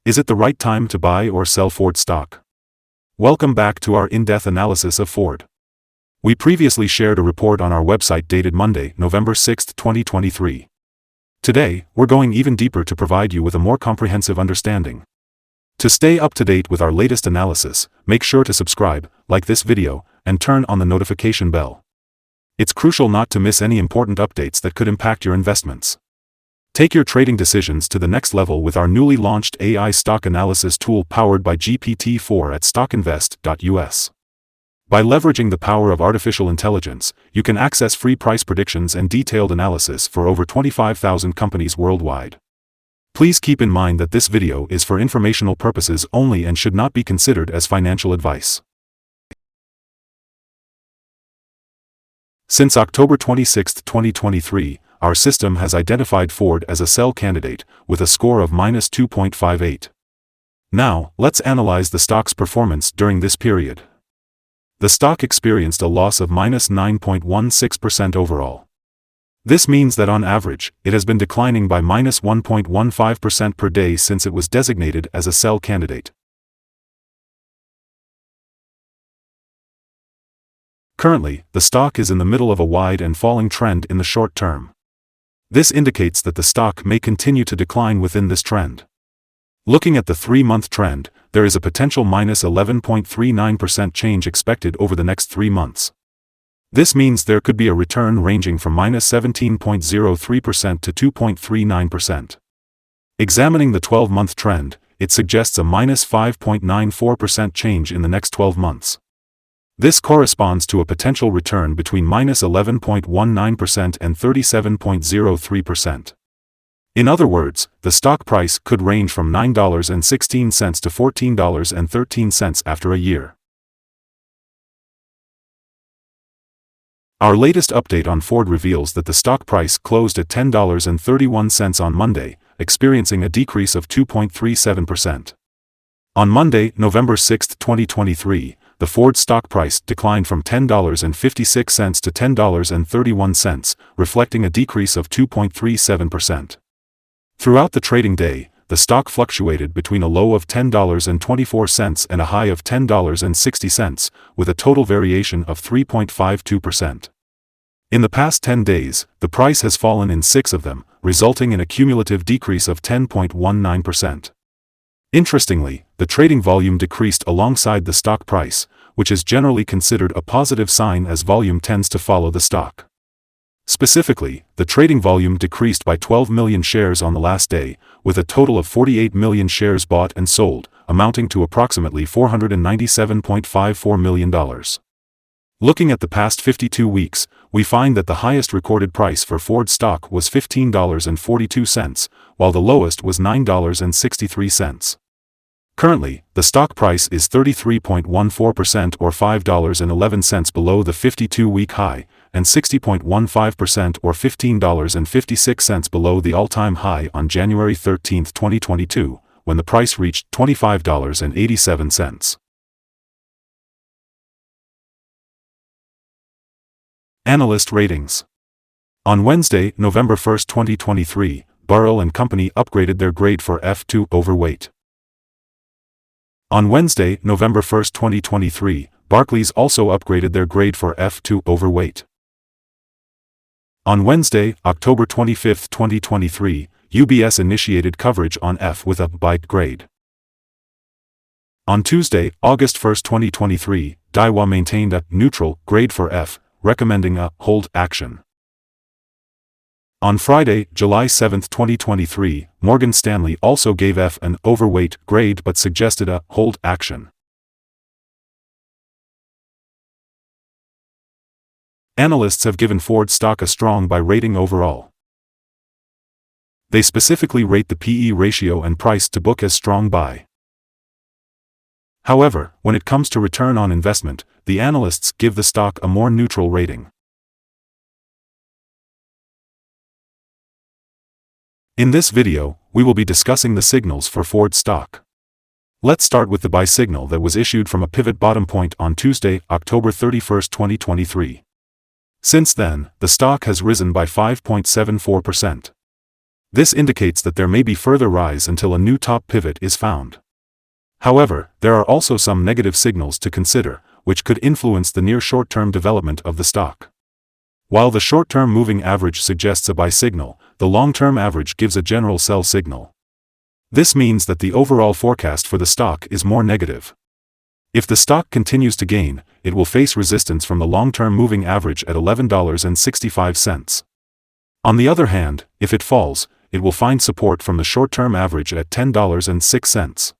Is it the right time to buy or sell Ford stock? Welcome back to our in-depth analysis of Ford. We previously shared a report on our website dated Monday, November 6, 2023. Today, we're going even deeper to provide you with a more comprehensive understanding. To stay up to date with our latest analysis, make sure to subscribe, like this video, and turn on the notification bell. It's crucial not to miss any important updates that could impact your investments. Take your trading decisions to the next level with our newly launched AI stock analysis tool powered by GPT-4 at StockInvest.us. By leveraging the power of artificial intelligence, you can access free price predictions and detailed analysis for over 25,000 companies worldwide. Please keep in mind that this video is for informational purposes only and should not be considered as financial advice. Since October 26, 2023, our system has identified Ford as a sell candidate, with a score of -2.58. Now, let's analyze the stock's performance during this period. The stock experienced a loss of -9.16% overall. This means that on average, it has been declining by -1.15% per day since it was designated as a sell candidate. Currently, the stock is in the middle of a wide and falling trend in the short term. This indicates that the stock may continue to decline within this trend. Looking at the 3-month trend, there is a potential -11.39% change expected over the next 3 months. This means there could be a return ranging from -17.03% to 2.39%. Examining the 12-month trend, it suggests a -5.94% change in the next 12 months. This corresponds to a potential return between -11.19% and 37.03%. In other words, the stock price could range from $9.16 to $14.13 after a year. Our latest update on Ford reveals that the stock price closed at $10.31 on Monday, experiencing a decrease of 2.37%. On Monday, November 6, 2023, the Ford stock price declined from $10.56 to $10.31, reflecting a decrease of 2.37%. Throughout the trading day, the stock fluctuated between a low of $10.24 and a high of $10.60, with a total variation of 3.52%. In the past 10 days, the price has fallen in 6 of them, resulting in a cumulative decrease of 10.19%. Interestingly, the trading volume decreased alongside the stock price, which is generally considered a positive sign as volume tends to follow the stock. Specifically, the trading volume decreased by 12 million shares on the last day, with a total of 48 million shares bought and sold, amounting to approximately $497.54 million. Looking at the past 52 weeks, we find that the highest recorded price for Ford stock was $15.42, while the lowest was $9.63. Currently, the stock price is 33.14% or $5.11 below the 52-week high, and 60.15% or $15.56 below the all-time high on January 13, 2022, when the price reached $25.87. Analyst ratings. On Wednesday, November 1, 2023, Burrell & Company upgraded their grade for F to overweight. On Wednesday, November 1, 2023, Barclays also upgraded their grade for F to overweight. On Wednesday, October 25, 2023, UBS initiated coverage on F with a buy grade. On Tuesday, August 1, 2023, Daiwa maintained a neutral grade for F, recommending a hold action. On Friday, July 7, 2023, Morgan Stanley also gave F an overweight grade but suggested a hold action. Analysts have given Ford stock a strong buy rating overall. They specifically rate the PE ratio and price to book as strong buy. However, when it comes to return on investment, the analysts give the stock a more neutral rating. In this video, we will be discussing the signals for Ford stock. Let's start with the buy signal that was issued from a pivot bottom point on Tuesday, October 31, 2023. Since then, the stock has risen by 5.74%. This indicates that there may be further rise until a new top pivot is found. However, there are also some negative signals to consider, which could influence the near short-term development of the stock. While the short-term moving average suggests a buy signal, the long-term average gives a general sell signal. This means that the overall forecast for the stock is more negative. If the stock continues to gain, it will face resistance from the long-term moving average at $11.65. On the other hand, if it falls, it will find support from the short-term average at $10.06.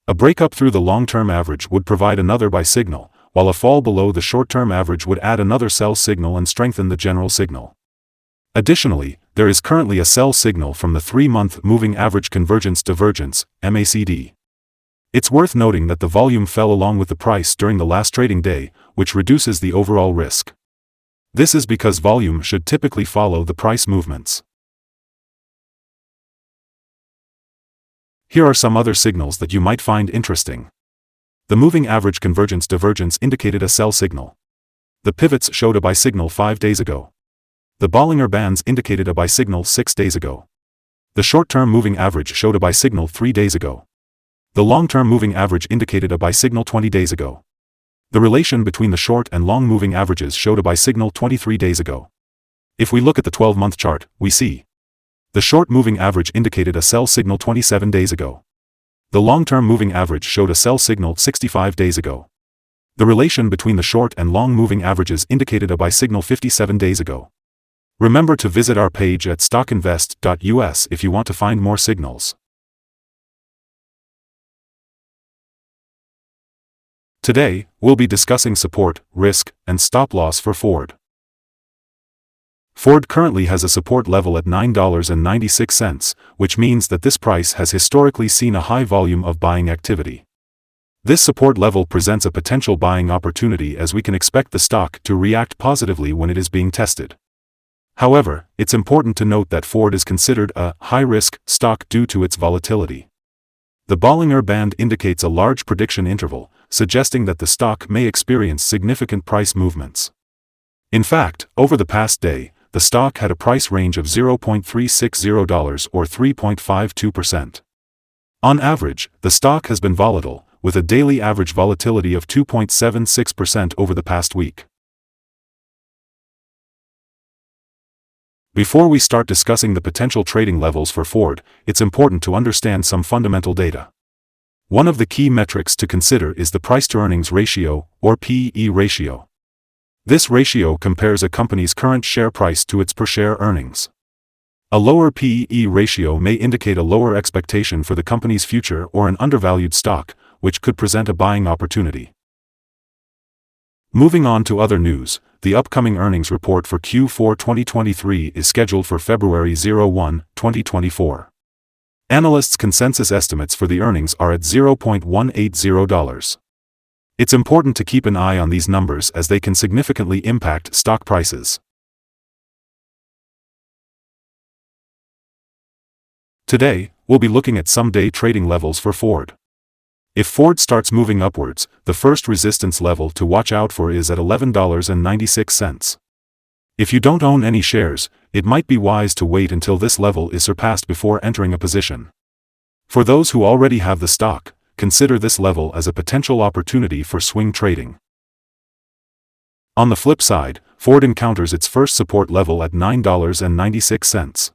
A breakup through the long-term average would provide another buy signal, while a fall below the short-term average would add another sell signal and strengthen the general signal. Additionally, there is currently a sell signal from the 3-month moving average convergence divergence, MACD. It's worth noting that the volume fell along with the price during the last trading day, which reduces the overall risk. This is because volume should typically follow the price movements. Here are some other signals that you might find interesting. The moving average convergence divergence indicated a sell signal. The pivots showed a buy signal 5 days ago. The Bollinger Bands indicated a buy signal 6 days ago. The short-term moving average showed a buy signal 3 days ago. The long-term moving average indicated a buy signal 20 days ago. The relation between the short and long moving averages showed a buy signal 23 days ago. If we look at the 12-month chart, we see the short moving average indicated a sell signal 27 days ago. The long-term moving average showed a sell signal 65 days ago. The relation between the short and long moving averages indicated a buy signal 57 days ago. Remember to visit our page at StockInvest.us if you want to find more signals. Today, we'll be discussing support, risk, and stop loss for Ford. Ford currently has a support level at $9.96, which means that this price has historically seen a high volume of buying activity. This support level presents a potential buying opportunity as we can expect the stock to react positively when it is being tested. However, it's important to note that Ford is considered a high-risk stock due to its volatility. The Bollinger Band indicates a large prediction interval, suggesting that the stock may experience significant price movements. In fact, over the past day, the stock had a price range of $0.360 or 3.52%. On average, the stock has been volatile, with a daily average volatility of 2.76% over the past week. Before we start discussing the potential trading levels for Ford, it's important to understand some fundamental data. One of the key metrics to consider is the price-to-earnings ratio, or P/E ratio. This ratio compares a company's current share price to its per-share earnings. A lower P/E ratio may indicate a lower expectation for the company's future or an undervalued stock, which could present a buying opportunity. Moving on to other news, the upcoming earnings report for Q4 2023 is scheduled for February 1, 2024. Analysts' consensus estimates for the earnings are at $0.180. It's important to keep an eye on these numbers as they can significantly impact stock prices. Today, we'll be looking at some day trading levels for Ford. If Ford starts moving upwards, the first resistance level to watch out for is at $11.96. If you don't own any shares, it might be wise to wait until this level is surpassed before entering a position. For those who already have the stock, consider this level as a potential opportunity for swing trading. On the flip side, Ford encounters its first support level at $9.96.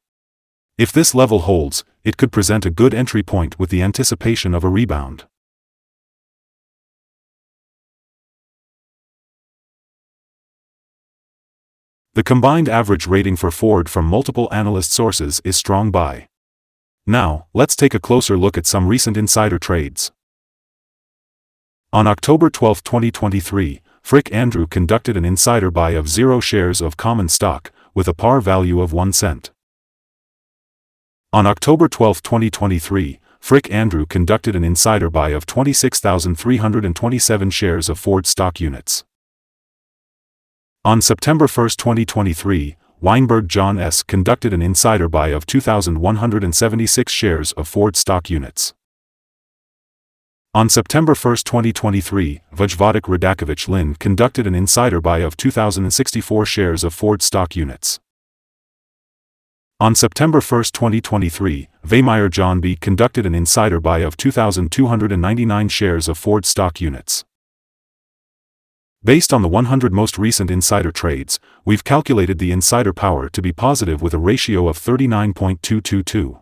If this level holds, it could present a good entry point with the anticipation of a rebound. The combined average rating for Ford from multiple analyst sources is strong buy. Now, let's take a closer look at some recent insider trades. On October 12, 2023, Frick Andrew conducted an insider buy of 0 shares of common stock, with a par value of 1 cent. On October 12, 2023, Frick Andrew conducted an insider buy of 26,327 shares of Ford stock units. On September 1, 2023, Weinberg John S. conducted an insider buy of 2,176 shares of Ford stock units. On September 1, 2023, Vojvodik Radakovich Lin conducted an insider buy of 2,064 shares of Ford stock units. On September 1, 2023, Weimar John B. conducted an insider buy of 2,299 shares of Ford stock units. Based on the 100 most recent insider trades, we've calculated the insider power to be positive with a ratio of 39.222.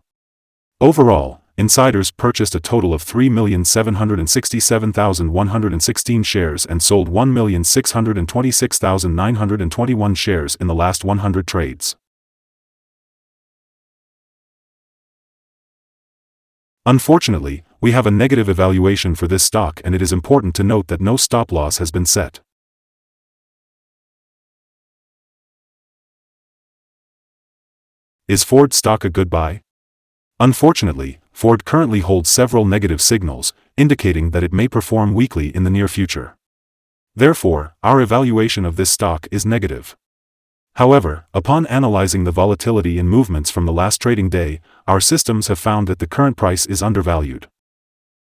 Overall, insiders purchased a total of 3,767,116 shares and sold 1,626,921 shares in the last 100 trades. Unfortunately, we have a negative evaluation for this stock, and it is important to note that no stop loss has been set. Is Ford stock a good buy? Unfortunately, Ford currently holds several negative signals, indicating that it may perform weakly in the near future. Therefore, our evaluation of this stock is negative. However, upon analyzing the volatility and movements from the last trading day, our systems have found that the current price is undervalued.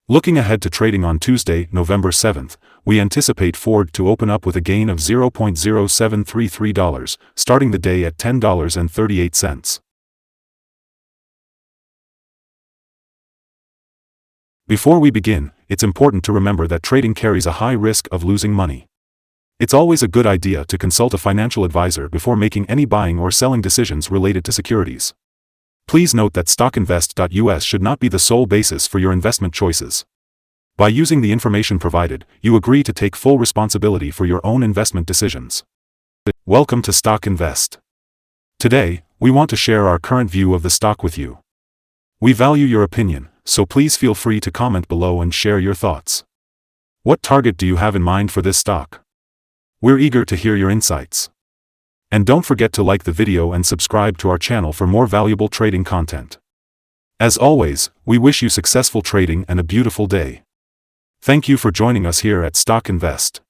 Looking ahead to trading on Tuesday, November 7th, we anticipate Ford to open up with a gain of $0.0733, starting the day at $10.38. Before we begin, it's important to remember that trading carries a high risk of losing money. It's always a good idea to consult a financial advisor before making any buying or selling decisions related to securities. Please note that StockInvest.us should not be the sole basis for your investment choices. By using the information provided, you agree to take full responsibility for your own investment decisions. Welcome to Stock Invest. Today, we want to share our current view of the stock with you. We value your opinion, so please feel free to comment below and share your thoughts. What target do you have in mind for this stock? We're eager to hear your insights. And don't forget to like the video and subscribe to our channel for more valuable trading content. As always, we wish you successful trading and a beautiful day. Thank you for joining us here at Stock Invest.